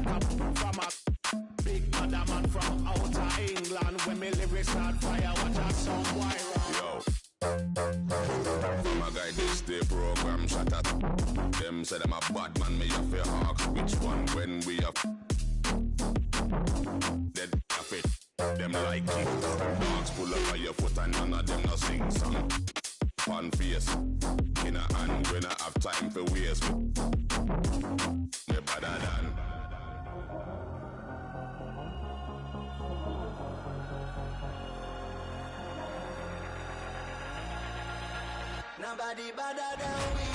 like a from a big mother man from outer England. When me lyrics start fire, watch out some wire. Yo. My guy, this the program shut up. Them say them a bad man, me have to hawk. Which one when we have dead off it? Them like it. Dogs pull up on your foot and none of them no sing song. One face in a hand when I have time for waste. Me better than. Nobody better than we.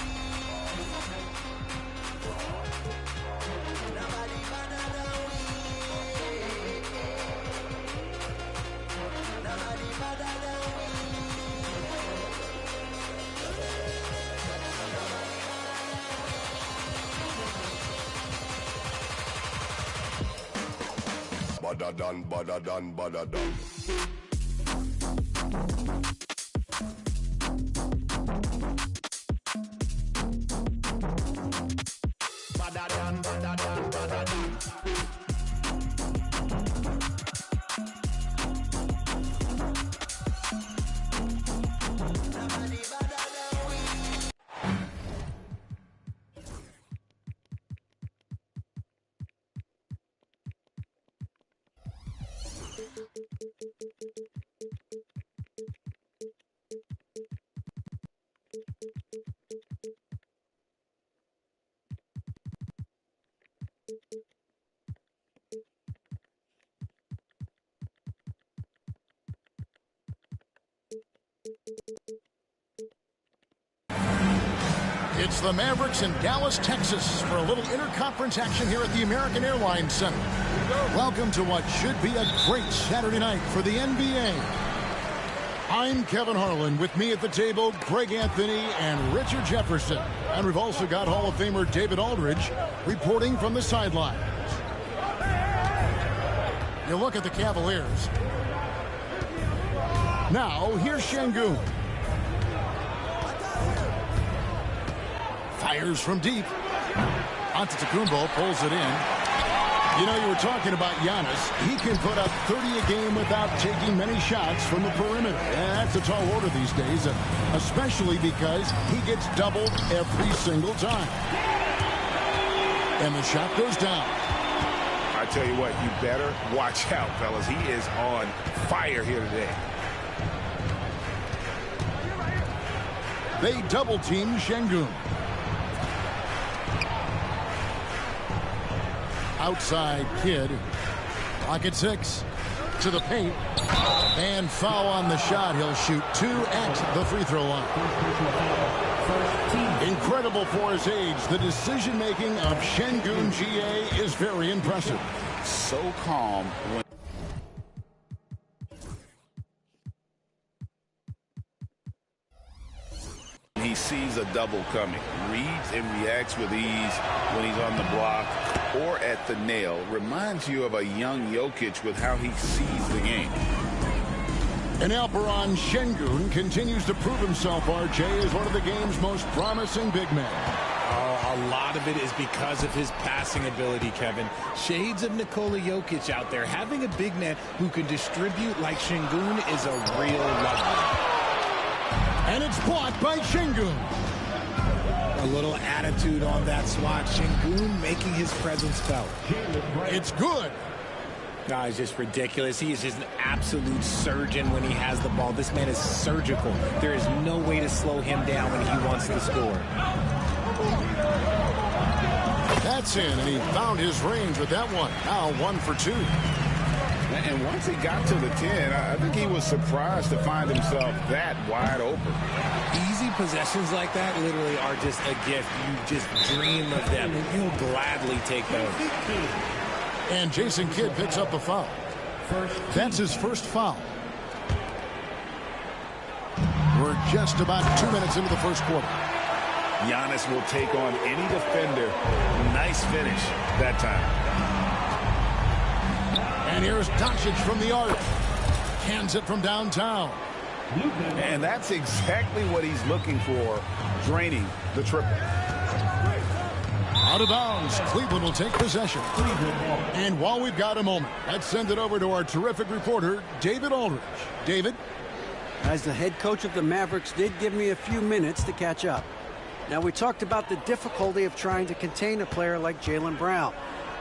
Nobody better than we. Nobody better than we. Better than, better than, better than. It's the Mavericks in Dallas, Texas for a little interconference action here at the American Airlines Center. Welcome to what should be a great Saturday night for the NBA. I'm Kevin Harlan. With me at the table, Greg Anthony and Richard Jefferson. And we've also got Hall of Famer David Aldridge reporting from the sidelines. You look at the Cavaliers. Now, here's Şengün. Fires from deep. Antetokounmpo pulls it in. You know, you were talking about Giannis. He can put up 30 a game without taking many shots from the perimeter. That's a tall order these days, especially because he gets doubled every single time. And the shot goes down. I tell you what, you better watch out, fellas. He is on fire here today. They double-team Şengün. Outside Kidd. Pocket 6 to the paint. And foul on the shot. He'll shoot 2 at the free throw line. Incredible for his age. The decision-making of Şengün GA is very impressive. So calm when he sees a double coming. Reads and reacts with ease when he's on the block or at the nail. Reminds you of a young Jokic with how he sees the game. And Alperen Şengün continues to prove himself, RJ, as one of the game's most promising big men. A lot of it is because of his passing ability, Kevin. Shades of Nikola Jokic out there. Having a big man who can distribute like Şengün is a real luxury. And it's blocked by Şengün. A little attitude on that swat. Şengün making his presence felt. It's good. No, it's just ridiculous. He is just an absolute surgeon when he has the ball. This man is surgical. There is no way to slow him down when he wants to score. That's in, and he found his range with that one. Now 1 for 2. And once he got to the 10, I think he was surprised to find himself that wide open. Easy possessions like that literally are just a gift. You just dream of them, and you'll gladly take those. And Jason Kidd picks up the foul. That's his first foul. We're just about 2 minutes into the first quarter. Giannis will take on any defender. Nice finish that time. And here's Doncic from the arc. Hands it from downtown. And that's exactly what he's looking for, draining the triple. Out of bounds. Cleveland will take possession. And while we've got a moment, let's send it over to our terrific reporter, David Aldridge. David? As the head coach of the Mavericks did give me a few minutes to catch up. Now, we talked about the difficulty of trying to contain a player like Jaylen Brown.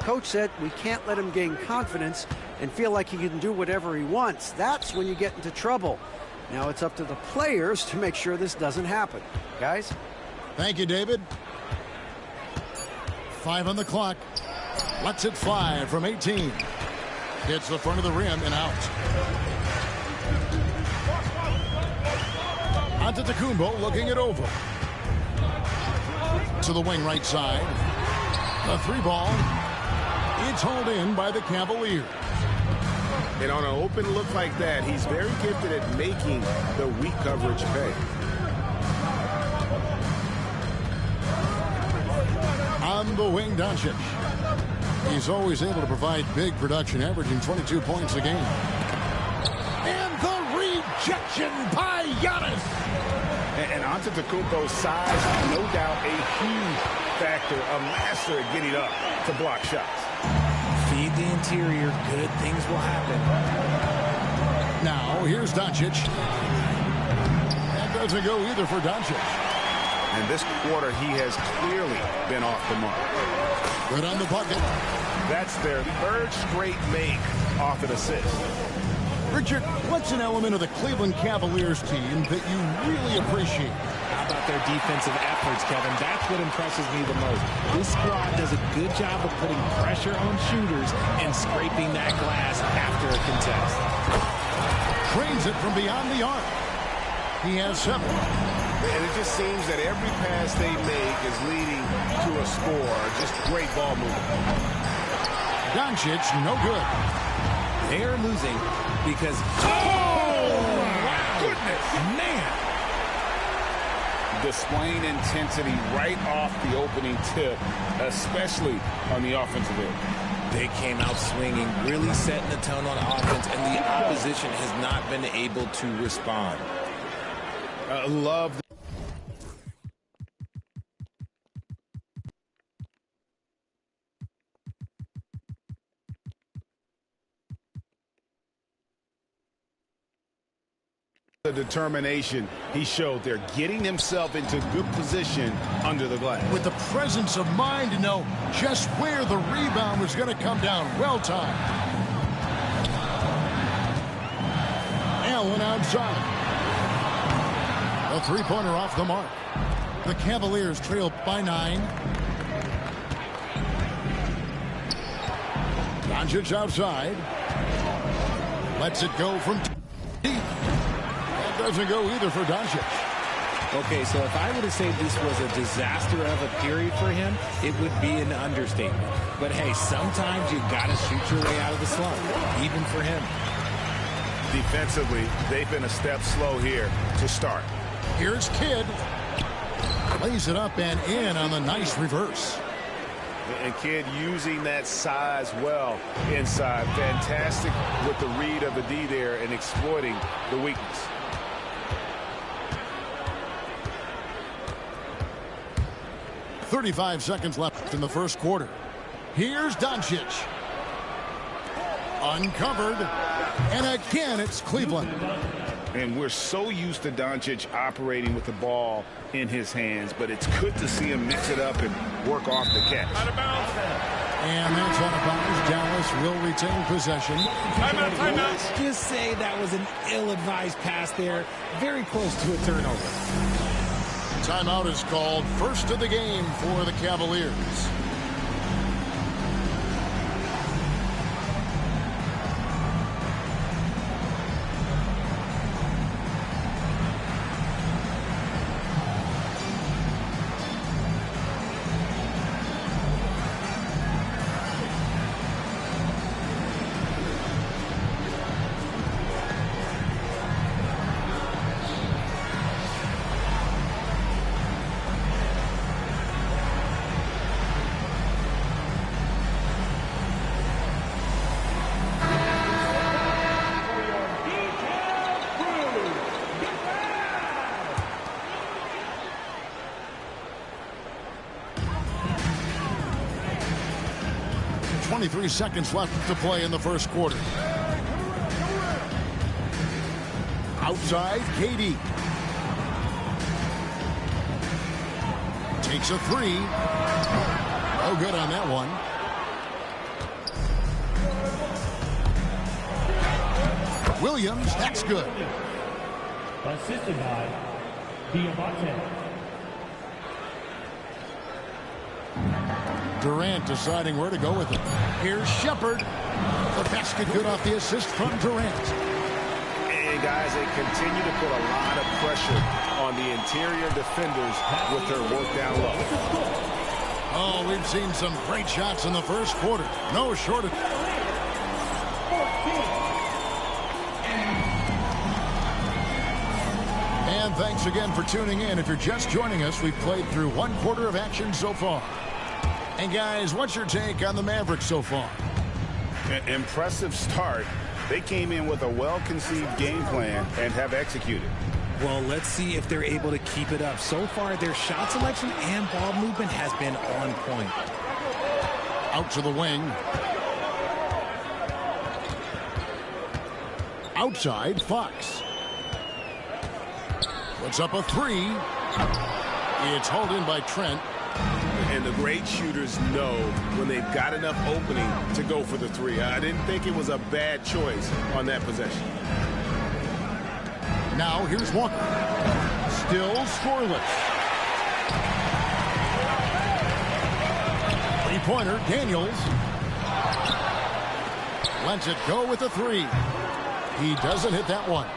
Coach said we can't let him gain confidence and feel like he can do whatever he wants. That's when you get into trouble. Now it's up to the players to make sure this doesn't happen. Guys? Thank you, David. 5 on the clock. Lets it fly from 18. Hits the front of the rim and out. Antetokounmpo looking it over. To the wing right side. A 3-ball. It's hauled in by the Cavaliers. And on an open look like that, he's very gifted at making the weak coverage pay. On the wing, Doncic. He's always able to provide big production, averaging 22 points a game. And the rejection by Giannis. And Antetokounmpo's size, no doubt a huge factor, a master at getting up to block shots. Feed the interior, good things will happen. Now, here's Doncic. That doesn't go either for Doncic. And this quarter, he has clearly been off the mark. Good on the bucket. That's their third straight make off an assist. Richard, what's an element of the Cleveland Cavaliers team that you really appreciate? How about their defensive efforts, Kevin? That's what impresses me the most. This squad does a good job of putting pressure on shooters and scraping that glass after a contest. Trains it from beyond the arc. He has 7. And it just seems that every pass they make is leading to a score. Just great ball movement. Doncic, no good. They are losing because... Oh, my goodness, man. Displaying intensity right off the opening tip, especially on the offensive end. They came out swinging, really setting the tone on offense, and the opposition has not been able to respond. Love the determination he showed there, getting himself into good position under the glass. With the presence of mind to know just where the rebound was going to come down. Well timed. Allen outside. A 3-pointer off the mark. The Cavaliers trail by 9. Doncic outside. Lets it go from deep. That doesn't go either for Doncic. Okay, so if I were to say this was a disaster of a period for him, it would be an understatement. But hey, sometimes you got to shoot your way out of the slump, even for him. Defensively, they've been a step slow here to start. Here's Kidd. Lays it up and in on the nice reverse. And Kidd using that size well inside. Fantastic with the read of the D there and exploiting the weakness. .35 seconds left in the first quarter. Here's Doncic. Uncovered. And again, it's Cleveland. And we're so used to Doncic operating with the ball in his hands, but it's good to see him mix it up and work off the catch. Out of bounds. And that's out of bounds. Dallas will retain possession. Timeout. Let's just say that was an ill-advised pass there. Very close to a turnover. Timeout is called. First of the game for the Cavaliers. 23 seconds left to play in the first quarter. Outside, KD. Takes a three. No good on that one. Williams, that's good. Assisted by Diabate. Durant deciding where to go with it. Here's Shepard. The basket good off the assist from Durant. And guys, they continue to put a lot of pressure on the interior defenders with their work down low. Oh, we've seen some great shots in the first quarter. No shortage. And thanks again for tuning in. If you're just joining us, we've played through one quarter of action so far. And guys, what's your take on the Mavericks so far? Impressive start. They came in with a well-conceived game plan and have executed. Well, let's see if they're able to keep it up. So far, their shot selection and ball movement has been on point. Out to the wing. Outside, Fox. Puts up a three. It's hauled in by Trent. And the great shooters know when they've got enough opening to go for the three. I didn't think it was a bad choice on that possession. Now here's Walker. Still scoreless. Three-pointer, Daniels. Lets it go with a three. He doesn't hit that one.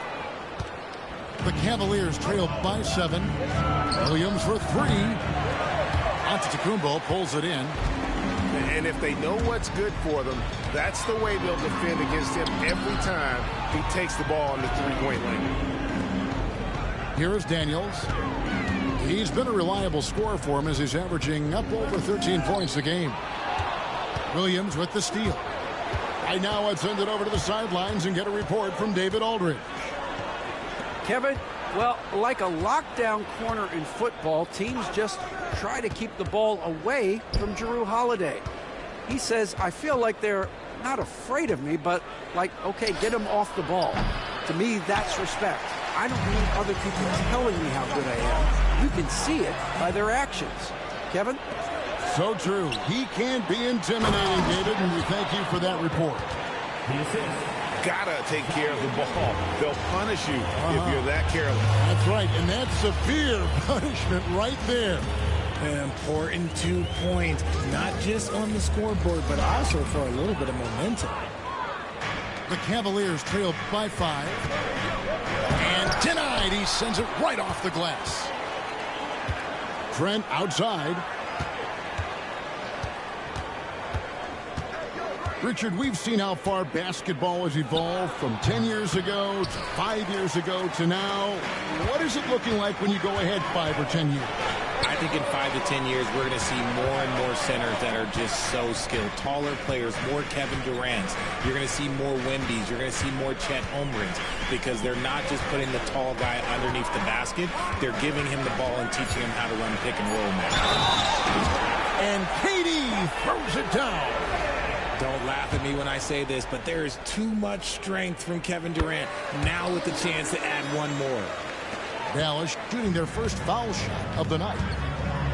The Cavaliers trail by 7. Williams for three. Antetokounmpo pulls it in. And if they know what's good for them, that's the way they'll defend against him every time he takes the ball in the three-point lane. Here is Daniels. He's been a reliable scorer for him as he's averaging up over 13 points a game. Williams with the steal. Right now, let's send it over to the sidelines and get a report from David Aldridge. Kevin, well, like a lockdown corner in football, teams just try to keep the ball away from Jrue Holiday. He says, I feel like they're not afraid of me, but like, okay, get him off the ball. To me, that's respect. I don't need other people telling me how good I am. You can see it by their actions. Kevin? So true. He can't be intimidating, David, and we thank you for that report. Gotta take care of the ball. They'll punish you if you're that careless. That's right, and that's severe punishment right there. An important 2 points, not just on the scoreboard, but also for a little bit of momentum. The Cavaliers trail by 5. And denied. He sends it right off the glass. Trent outside. Richard, we've seen how far basketball has evolved from 10 years ago to 5 years ago to now. What is it looking like when you go ahead 5 or 10 years? I think in 5 to 10 years, we're going to see more and more centers that are just so skilled. Taller players, more Kevin Durants. You're going to see more Wembys. You're going to see more Chet Holmgrens because they're not just putting the tall guy underneath the basket. They're giving him the ball and teaching him how to run pick and roll now. And KD throws it down. Don't laugh at me when I say this, but there is too much strength from Kevin Durant now with the chance to add one more. Dallas shooting their first foul shot of the night.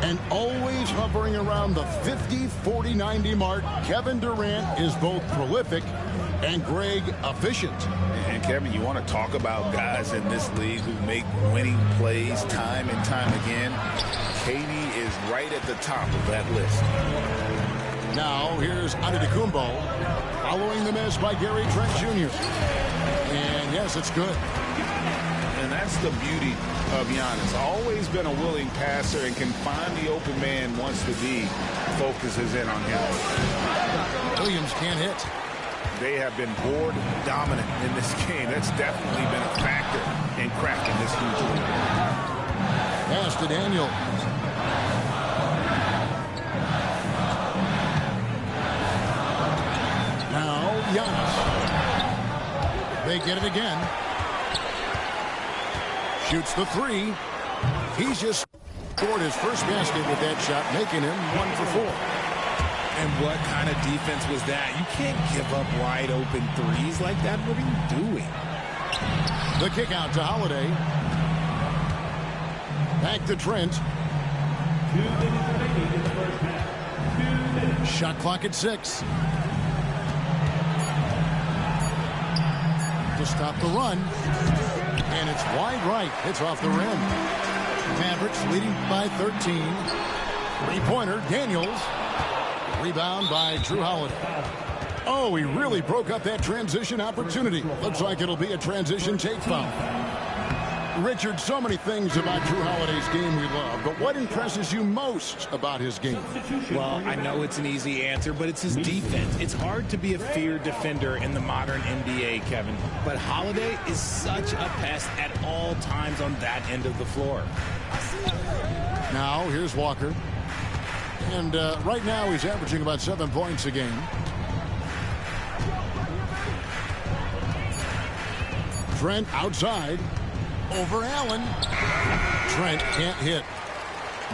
And always hovering around the 50, 40, 90 mark, Kevin Durant is both prolific and, Greg, efficient. And, Kevin, you want to talk about guys in this league who make winning plays time and time again? KD is right at the top of that list. Now, here's Antetokounmpo, following the miss by Gary Trent Jr. And, yes, it's good. And that's the beauty of Giannis. Always been a willing passer and can find the open man once the D focuses in on him. Williams can't hit. They have been board dominant in this game. That's definitely been a factor in cracking this huge lead. Pass to Daniels. Now, Giannis. They get it again. Shoots the three. He's just scored his first basket with that shot, making him 1 for 4. And what kind of defense was that? You can't give up wide open threes like that. What are you doing? The kick out to Holiday. Back to Trent. 2 minutes remaining in the first half. 2 minutes. Shot clock at 6. To stop the run. And it's wide right. It's off the rim. Mavericks leading by 13. Three-pointer, Daniels. Rebound by Drew Holiday. Oh, he really broke up that transition opportunity. Looks like it'll be a transition take foul. Richard, so many things about Drew Holiday's game we love, but what impresses you most about his game? Well, I know it's an easy answer, but it's his defense. It's hard to be a feared defender in the modern NBA, Kevin. But Holiday is such a pest at all times on that end of the floor. Now, here's Walker. And right now, he's averaging about 7 points a game. Trent outside. Over Allen. Trent can't hit.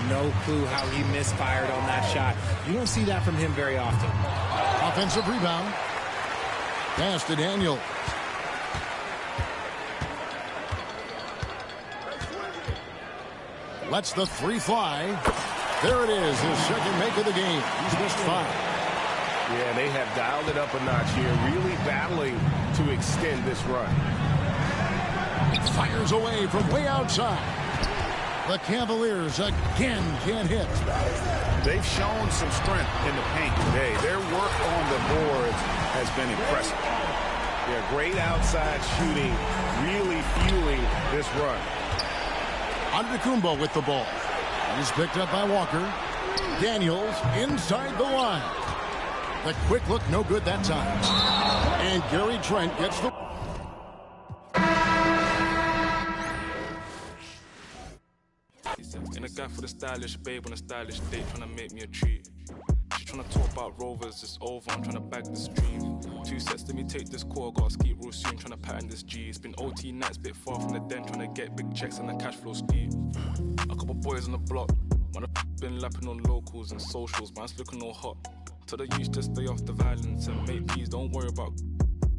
No clue how he misfired on that shot. You don't see that from him very often. Offensive rebound. Pass to Daniel. Lets the three fly. There it is, his second make of the game. He's missed 5. Yeah, they have dialed it up a notch here, really battling to extend this run. Fires away from way outside. The Cavaliers again can't hit. They've shown some strength in the paint today. Their work on the boards has been impressive. Yeah, great outside shooting, really fueling this run. Antetokounmpo with the ball. He's picked up by Walker. Daniels inside the line. The quick look, no good that time. And Gary Trent gets the... In a guy for the stylish babe on a stylish date, trying to make me a treat. She trying to talk about rovers, it's over, I'm trying to bag this dream. 2 sets, let me take this call, gotta ski real soon, trying to pattern this G. It's been OT nights, bit far from the den, trying to get big checks and the cash flow steep. A couple boys on the block, man, I've been lapping on locals and socials, man's looking all hot. Tell the youth to stay off the violence and make peace, don't worry about.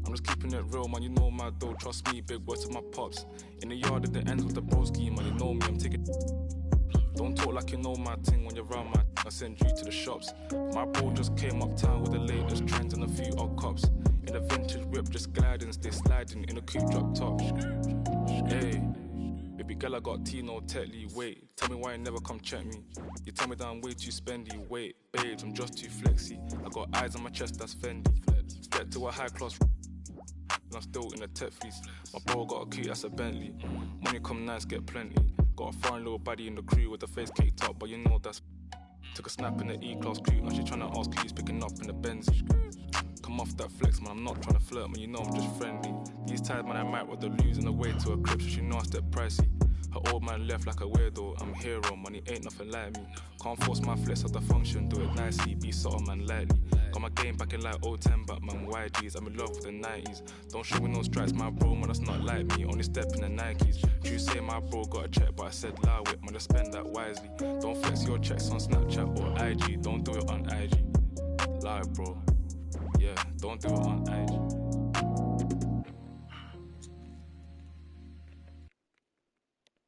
I'm just keeping it real, man, you know my dough, trust me, big words to my pops. In the yard at the ends with the broski, man, you know me, I'm taking... Don't talk like you know my thing when you're around my... I send you to the shops. My bro just came uptown with the latest trends and a few odd cops. In a vintage whip, just gliding, stay sliding in a coupe drop top. Hey, baby girl, I got Tino Tetley. Wait, tell me why you never come check me. You tell me that I'm way too spendy. Wait, babes, I'm just too flexy. I got eyes on my chest, that's Fendi. Get to a high class... I'm still in a tech fleece. My bro got a coupe, that's a Bentley. Money come nice, get plenty. Got a foreign little baddie in the crew with the face caked up, but you know that's... Took a snap in the E-class coupe, now she tryna ask who's picking up in the Benz. Come off that flex, man, I'm not tryna flirt, man, you know I'm just friendly. These times, man, I might rather lose on the way to a crib, so she know I step pricey. Her old man left like a weirdo, I'm a hero, money ain't nothing like me. Can't force my flex at the function, do it nicely, be subtle, man, lightly. Got my game back in like 010, but man, YGs, I'm in love with the 90s. Don't show me no stripes, my bro, man, that's not like me, only step in the Nikes. You say my bro got a check, but I said allow it, man, just spend that wisely. Don't flex your checks on Snapchat or IG, don't do it on IG. Lie, bro, yeah, don't do it on IG.